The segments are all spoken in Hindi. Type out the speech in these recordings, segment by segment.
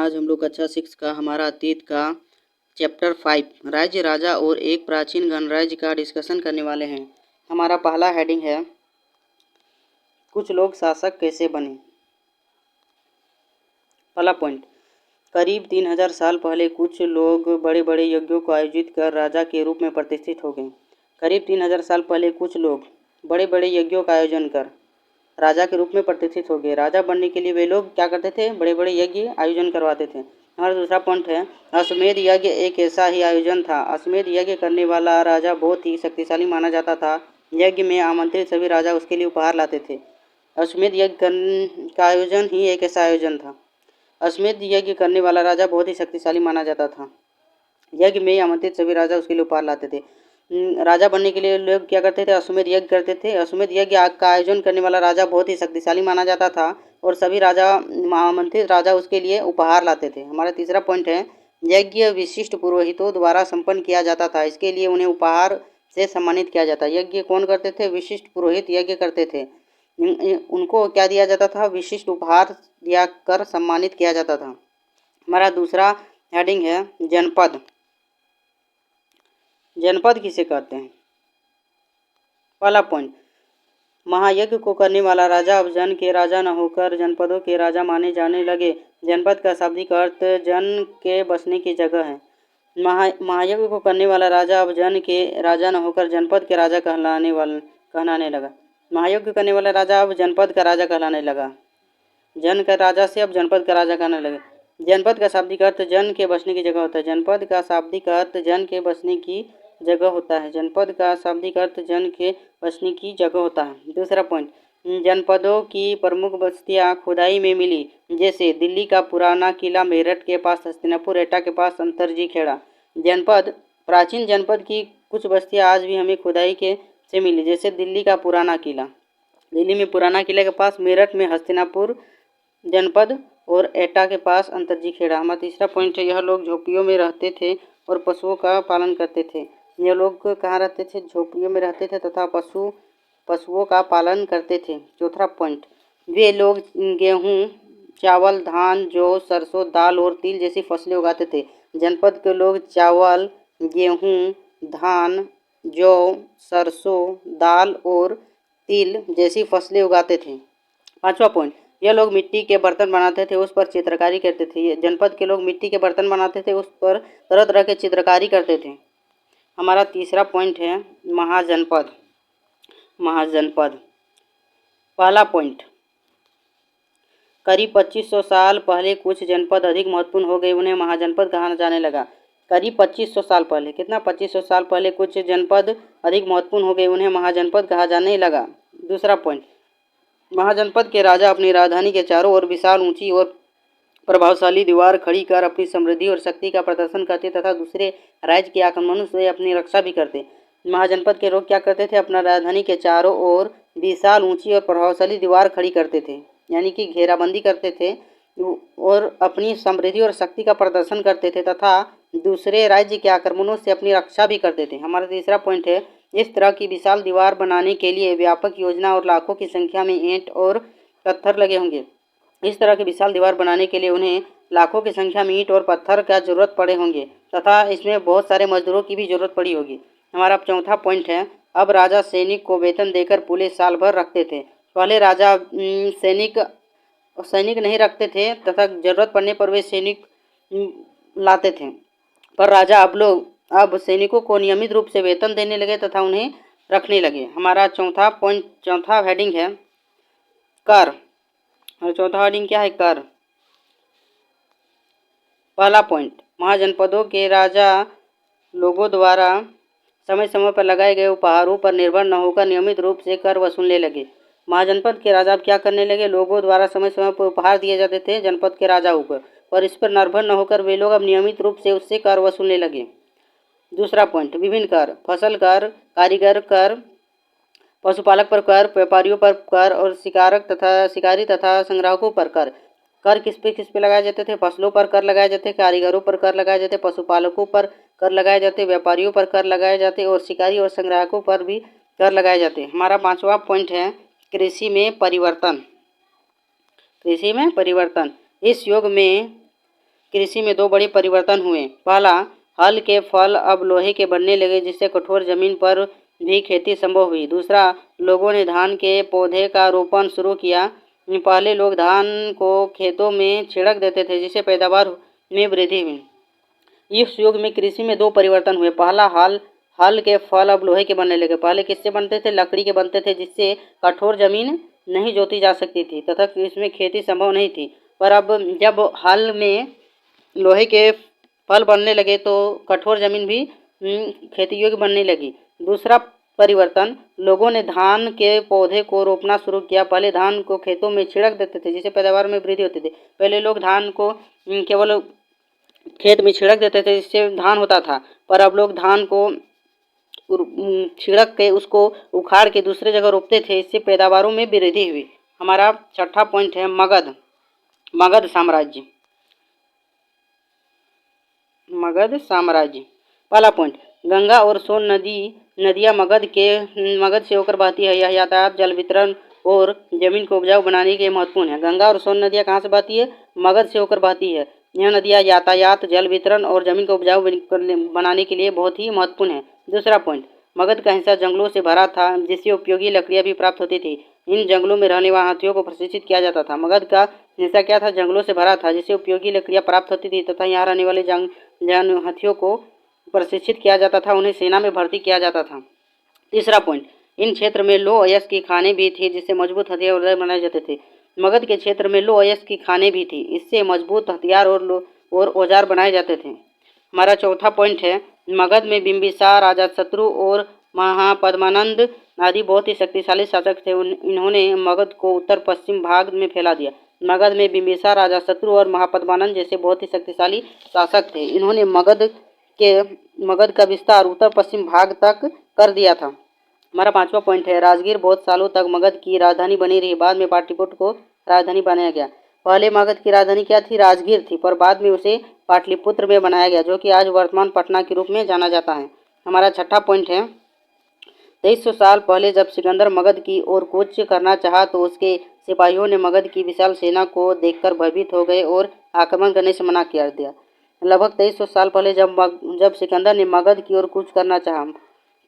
आज हम लोग कक्षा 6 का हमारा अतीत का चैप्टर 5 राज्य राजा और एक प्राचीन गणराज्य का डिस्कशन करने वाले हैं। हमारा पहला हेडिंग है कुछ लोग शासक कैसे बने। पहला पॉइंट, करीब 3000 साल पहले कुछ लोग बड़े बड़े यज्ञों को आयोजित कर राजा के रूप में प्रतिष्ठित हो गए। करीब 3000 साल पहले कुछ लोग बड़े बड़े यज्ञों का आयोजन कर राजा के रूप में प्रतिष्ठित हो गए। राजा बनने के लिए वे लोग क्या करते थे? बड़े बड़े यज्ञ आयोजन करवाते थे। हमारा दूसरा पॉइंट है अश्वमेध यज्ञ एक ऐसा ही आयोजन था। अश्वमेध यज्ञ करने वाला राजा बहुत ही शक्तिशाली माना जाता था। यज्ञ में आमंत्रित सभी राजा उसके लिए उपहार लाते थे। अश्वमेध यज्ञ का आयोजन ही एक ऐसा आयोजन था। अश्वमेध यज्ञ करने वाला राजा बहुत ही शक्तिशाली माना जाता था। यज्ञ में आमंत्रित सभी राजा उसके लिए उपहार लाते थे। राजा बनने के लिए लोग क्या करते थे? अश्वमेध यज्ञ करते थे। अश्वमेध यज्ञ का आयोजन करने वाला राजा बहुत ही शक्तिशाली माना जाता था और सभी राजा आमंत्रित राजा उसके लिए उपहार लाते थे। हमारा तीसरा पॉइंट है यज्ञ विशिष्ट पुरोहितों द्वारा संपन्न किया जाता था। इसके लिए उन्हें उपहार से सम्मानित किया जाता। यज्ञ कौन करते थे? विशिष्ट पुरोहित यज्ञ करते थे। उनको क्या दिया जाता था? विशिष्ट उपहार दिया कर सम्मानित किया जाता था। हमारा दूसरा हेडिंग है जनपद। जनपद किसे कहते हैं? पहला पॉइंट, महायज्ञ को करने वाला राजा अब जन के राजा न होकर जनपदों के राजा माने जाने लगे। जनपद का शाब्दिक अर्थ जन के बसने की जगह है। महायज्ञ को करने वाला राजा अब जन के राजा न होकर जनपद के राजा कहलाने लगा। महायज्ञ करने वाला राजा अब जनपद का राजा कहलाने लगा। जन का राजा से अब जनपद का राजा कहने लगे। जनपद का शाब्दिक अर्थ जन के बसने की जगह होता है। जनपद का शाब्दिक अर्थ जन के बसने की जगह होता है। जनपद का शाब्दिक अर्थ जन के बसने की जगह होता है। दूसरा पॉइंट, जनपदों की प्रमुख बस्तियां खुदाई में मिली, जैसे दिल्ली का पुराना किला, मेरठ के पास हस्तिनापुर, एटा के पास अंतरजी खेड़ा। जनपद प्राचीन जनपद की कुछ बस्तियां आज भी हमें खुदाई के से मिली, जैसे दिल्ली का पुराना किला, दिल्ली में पुराना किले के पास, मेरठ में हस्तिनापुर जनपद और एटा के पास अंतरजी खेड़ा। हमारा तीसरा पॉइंट है यह लोग झोपड़ियों में रहते थे और पशुओं का पालन करते थे। यह लोग कहाँ रहते थे? झोपड़ियों में रहते थे तथा पशुओं का पालन करते थे। चौथा पॉइंट, वे लोग गेहूं, चावल, धान, जौ, सरसों, दाल और तिल जैसी फसलें उगाते थे। जनपद के लोग चावल, गेहूं, धान, जौ, सरसों, दाल और तिल जैसी फसलें उगाते थे। पांचवा पॉइंट, यह लोग मिट्टी के बर्तन बनाते थे, उस पर चित्रकारी करते थे। जनपद के लोग मिट्टी के बर्तन बनाते थे, उस पर तरह तरह के चित्रकारी करते थे। हमारा तीसरा पॉइंट है महाजनपद। महाजनपद पहला पॉइंट, करीब 2500 साल पहले कुछ जनपद अधिक महत्वपूर्ण हो गए, उन्हें महाजनपद कहा जाने लगा। करीब 2500 साल पहले, कितना? 2500 साल पहले कुछ जनपद अधिक महत्वपूर्ण हो गए, उन्हें महाजनपद कहा जाने लगा। दूसरा पॉइंट, महाजनपद के राजा अपनी राजधानी के चारों ओर विशाल, ऊंची और प्रभावशाली दीवार खड़ी कर अपनी समृद्धि और शक्ति का प्रदर्शन करते तथा दूसरे राज्य के आक्रमणों से अपनी रक्षा भी करते। महाजनपद के लोग क्या करते थे? अपना राजधानी के चारों ओर विशाल, ऊंची और प्रभावशाली दीवार खड़ी करते थे, यानी कि घेराबंदी करते थे और अपनी समृद्धि और शक्ति का प्रदर्शन करते थे तथा दूसरे राज्य के आक्रमणों से अपनी रक्षा भी करते थे। हमारा तीसरा पॉइंट है इस तरह की विशाल दीवार बनाने के लिए व्यापक योजना और लाखों की संख्या में ईंट और पत्थर लगे होंगे। इस तरह की विशाल दीवार बनाने के लिए उन्हें लाखों की संख्या में ईंट और पत्थर का जरूरत पड़े होंगे तथा इसमें बहुत सारे मजदूरों की भी जरूरत पड़ी होगी। हमारा चौथा पॉइंट है अब राजा सैनिक को वेतन देकर पूरे साल भर रखते थे। पहले राजा सैनिक नहीं रखते थे तथा जरूरत पड़ने पर वे सैनिक लाते थे, पर राजा अब सैनिकों को नियमित रूप से वेतन देने लगे तथा उन्हें रखने लगे। हमारा चौथा हेडिंग है कर। और चौथा हेडिंग क्या है? कर। पहला पॉइंट, महाजनपदों के राजा लोगों द्वारा समय समय पर लगाए गए उपहारों पर निर्भर न होकर नियमित रूप से कर वसूलने लगे। महाजनपद के राजा क्या करने लगे? लोगों द्वारा समय समय पर उपहार दिए जाते थे जनपद के राजाओं को, और इस पर निर्भर न होकर वे लोग अब नियमित रूप से उससे कर वसूलने लगे। दूसरा पॉइंट, विभिन्न कर, फसल कर, कारीगर कर, पशुपालक पर कर, व्यापारियों पर कर और शिकारी तथा संग्राहकों पर कर। कर किस पे लगाए जाते थे? फसलों पर कर लगाए जाते, कारीगरों पर कर लगाए जाते, पशुपालकों पर कर लगाए जाते, व्यापारियों पर कर लगाए जाते और शिकारी और संग्राहकों पर भी कर लगाए जाते। हमारा पांचवा पॉइंट है कृषि में परिवर्तन। कृषि में परिवर्तन, इस युग में कृषि में दो बड़े परिवर्तन हुए। पहला, हल के फल अब लोहे के बनने लगे, जिससे कठोर जमीन पर भी खेती संभव हुई। दूसरा, लोगों ने धान के पौधे का रोपण शुरू किया। पहले लोग धान को खेतों में छिड़क देते थे, जिससे पैदावार में वृद्धि हुई। इस युग में कृषि में दो परिवर्तन हुए। पहला, हल के फल अब लोहे के बनने लगे। पहले किससे बनते थे? लकड़ी के बनते थे, जिससे कठोर जमीन नहीं जोती जा सकती थी तथा इसमें खेती संभव नहीं थी। पर अब जब हल में लोहे के फल बनने लगे तो कठोर जमीन भी खेती योग्य बनने लगी। दूसरा परिवर्तन, लोगों ने धान के पौधे को रोपना शुरू किया। पहले धान को खेतों में छिड़क देते थे, जिससे पैदावार में वृद्धि होती थी। पहले लोग धान को केवल खेत में छिड़क देते थे, जिससे धान होता था। पर अब लोग धान को छिड़क के उसको उखाड़ के दूसरे जगह रोपते थे, इससे पैदावारों में वृद्धि हुई। हमारा छठा पॉइंट है मगध साम्राज्य। मगध साम्राज्य। पहला पॉइंट, गंगा और सोन नदियां मगध से होकर बहती है। यह यातायात, जल वितरण और जमीन को उपजाऊ बनाने के लिए महत्वपूर्ण है। गंगा और सोन नदियां कहाँ से बहती है? मगध से होकर बहती है। यह नदियां यातायात, जल वितरण और जमीन को उपजाऊ बनाने के लिए बहुत ही महत्वपूर्ण है। दूसरा पॉइंट, मगध का हिस्सा जंगलों से भरा था, जिससे उपयोगी लकड़ियां भी प्राप्त होती थी। इन जंगलों में रहने वाले हाथियों को प्रशिक्षित किया जाता था। मगध का हिस्सा क्या था? जंगलों से भरा था, जिससे उपयोगी लकड़ियां प्राप्त होती थी तथा यहाँ रहने वाले हाथियों को प्रशिक्षित किया जाता था, उन्हें सेना में भर्ती किया जाता था। तीसरा पॉइंट, इन क्षेत्र में लो अयस्क की खानें भी थी, जिससे मजबूत हथियार बनाए जाते थे। मगध के क्षेत्र में लो अयस्क की खानें भी थी, इससे मजबूत हथियार और औजार बनाए जाते थे। हमारा चौथा पॉइंट है, मगध में बिंबिसार, अजातशत्रु और महापद्मानंद आदि बहुत ही शक्तिशाली शासक थे। इन्होंने मगध को उत्तर पश्चिम भाग में फैला दिया। मगध में बिंबिसार, अजातशत्रु और महापद्मानंद जैसे बहुत ही शक्तिशाली शासक थे। इन्होंने मगध का विस्तार उत्तर पश्चिम भाग तक कर दिया था। हमारा पांचवा पॉइंट है, राजगीर बहुत सालों तक मगध की राजधानी बनी रही। बाद में पाटलिपुत्र को राजधानी बनाया गया। पहले मगध की राजधानी क्या थी? राजगीर थी, पर बाद में उसे पाटलिपुत्र में बनाया गया, जो कि आज वर्तमान पटना के रूप में जाना जाता है। हमारा छठा पॉइंट है, 2300 साल पहले जब सिकंदर मगध की ओर कूच करना चाहा तो उसके सिपाहियों ने मगध की विशाल सेना को देखकर भयभीत हो गए और आक्रमण करने से मना कर दिया। लगभग 2300 साल पहले जब सिकंदर ने मगध की ओर कूच करना चाहा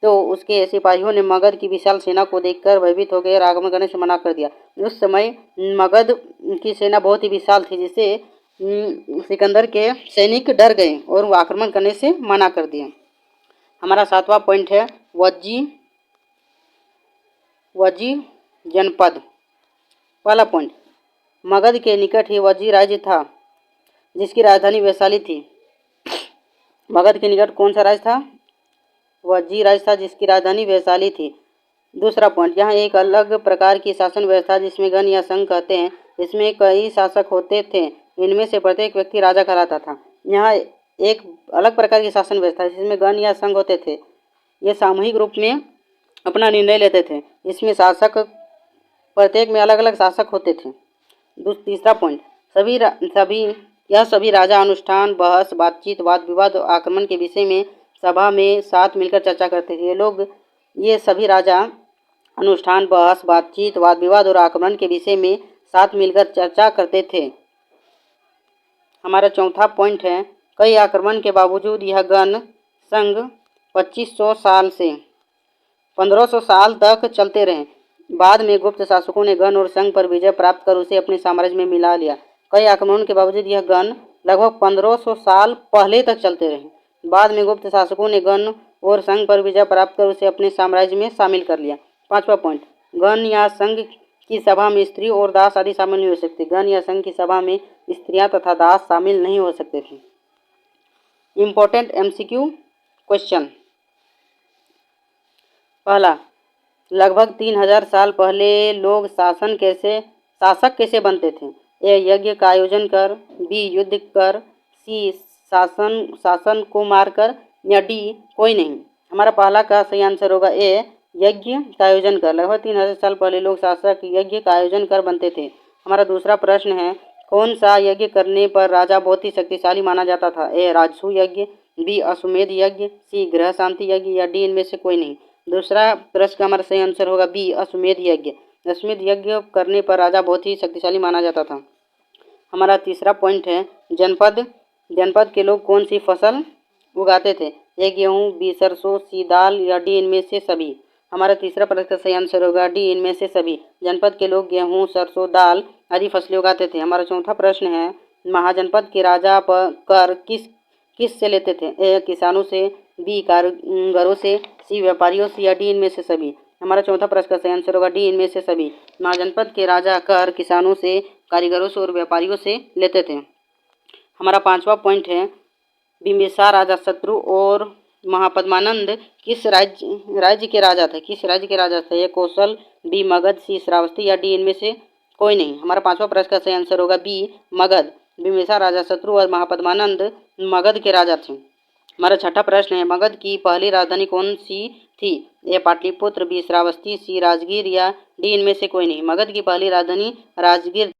तो उसके सिपाहियों ने मगध की विशाल सेना को देखकर भयभीत हो गए और आक्रमण करने से मना कर दिया। उस समय मगध की सेना बहुत ही विशाल थी, जिससे सिकंदर के सैनिक डर गए और वो आक्रमण करने से मना कर दिए। हमारा सातवां पॉइंट है, वज्जी जनपद। पहला पॉइंट, मगध के निकट ही वज्जी राज्य था, जिसकी राजधानी वैशाली थी। मगध के निकट कौन सा राज्य था? वज्जी राज्य था, जिसकी राजधानी वैशाली थी। दूसरा पॉइंट, यहाँ एक अलग प्रकार की शासन व्यवस्था, जिसमें गण या संघ कहते हैं, इसमें कई शासक होते थे। इनमें से प्रत्येक व्यक्ति राजा कहलाता था। यहाँ एक अलग प्रकार की शासन व्यवस्था, जिसमें गण या संघ होते थे, ये सामूहिक रूप में अपना निर्णय लेते थे। इसमें प्रत्येक में अलग अलग शासक होते थे। तीसरा पॉइंट, सभी राजा अनुष्ठान, बहस, बातचीत, वाद विवाद और आक्रमण के विषय में सभा में साथ मिलकर चर्चा करते थे। ये सभी राजा अनुष्ठान, बहस, बातचीत, वाद विवाद और आक्रमण के विषय में साथ मिलकर चर्चा करते थे। हमारा चौथा पॉइंट है, कई आक्रमण के बावजूद यह गण संघ 2500 साल से 1500 साल तक चलते रहे। बाद में गुप्त शासकों ने गण और संघ पर विजय प्राप्त कर उसे अपने साम्राज्य में मिला लिया। कई आक्रमणों के बावजूद यह गण लगभग 1500 साल पहले तक चलते रहे। बाद में गुप्त शासकों ने गण और संघ पर विजय प्राप्त कर उसे अपने साम्राज्य में शामिल कर लिया। पांचवा पॉइंट, गण या संघ की सभा में स्त्री और दास आदि शामिल नहीं हो सकते। गण या संघ की सभा में स्त्रियां तथा दास शामिल नहीं हो सकते थे। Important MCQ question. पहला, लगभग 3000 साल पहले लोग शासक कैसे बनते थे? ए, यज्ञ का आयोजन कर, बी, युद्ध कर, सी, शासन को मारकर, या डी, कोई नहीं। हमारा पहला का सही आंसर होगा ए, यज्ञ का आयोजन कर। लगभग 3000 साल पहले लोग शासक यज्ञ का आयोजन कर बनते थे। हमारा दूसरा प्रश्न है, कौन सा यज्ञ करने पर राजा बहुत ही शक्तिशाली माना जाता था? ए, राजसूय यज्ञ, बी, अश्वमेध यज्ञ, सी, ग्रह शांति यज्ञ, या डी, इनमें से कोई नहीं। दूसरा प्रश्न का हमारा सही आंसर होगा बी, अश्वमेध यज्ञ। अश्वमेध यज्ञ करने पर राजा बहुत ही शक्तिशाली माना जाता था। हमारा तीसरा पॉइंट है, जनपद जनपद के लोग कौन सी फसल उगाते थे? ए गेहूँ, बी सरसों, सी दाल या डी इनमें से सभी। हमारा तीसरा प्रश्न का सही आंसर होगा डी इनमें से सभी। जनपद के लोग गेहूँ, सरसों, दाल आदि फसलें उगाते थे। हमारा चौथा प्रश्न है महाजनपद के राजा कर किस से लेते थे? ए किसानों से, बी कारीगरों से, सी व्यापारियों से या डी इनमें से सभी। हमारा चौथा प्रश्न का सही आंसर होगा डी इनमें से सभी। महाजनपद के राजा कर किसानों से, कारीगरों से और व्यापारियों से लेते थे। हमारा पांचवा पॉइंट है बिंबिसार, अजातशत्रु और महापद्मानंद किस राज्य के राजा थे? किस राज्य के राजा थे? ए कौशल, बी मगध, सी श्रावस्ती या डी इनमें से कोई नहीं। हमारा पांचवा प्रश्न का सही आंसर होगा बी मगध। बिंबिसार, अजातशत्रु और महापद्मानंद मगध के राजा थे। हमारा छठा प्रश्न है मगध की पहली राजधानी कौन सी थी? ए पाटलिपुत्र, बी श्रावस्ती, सी राजगीर या डी इनमें से कोई नहीं। मगध की पहली राजधानी राजगीर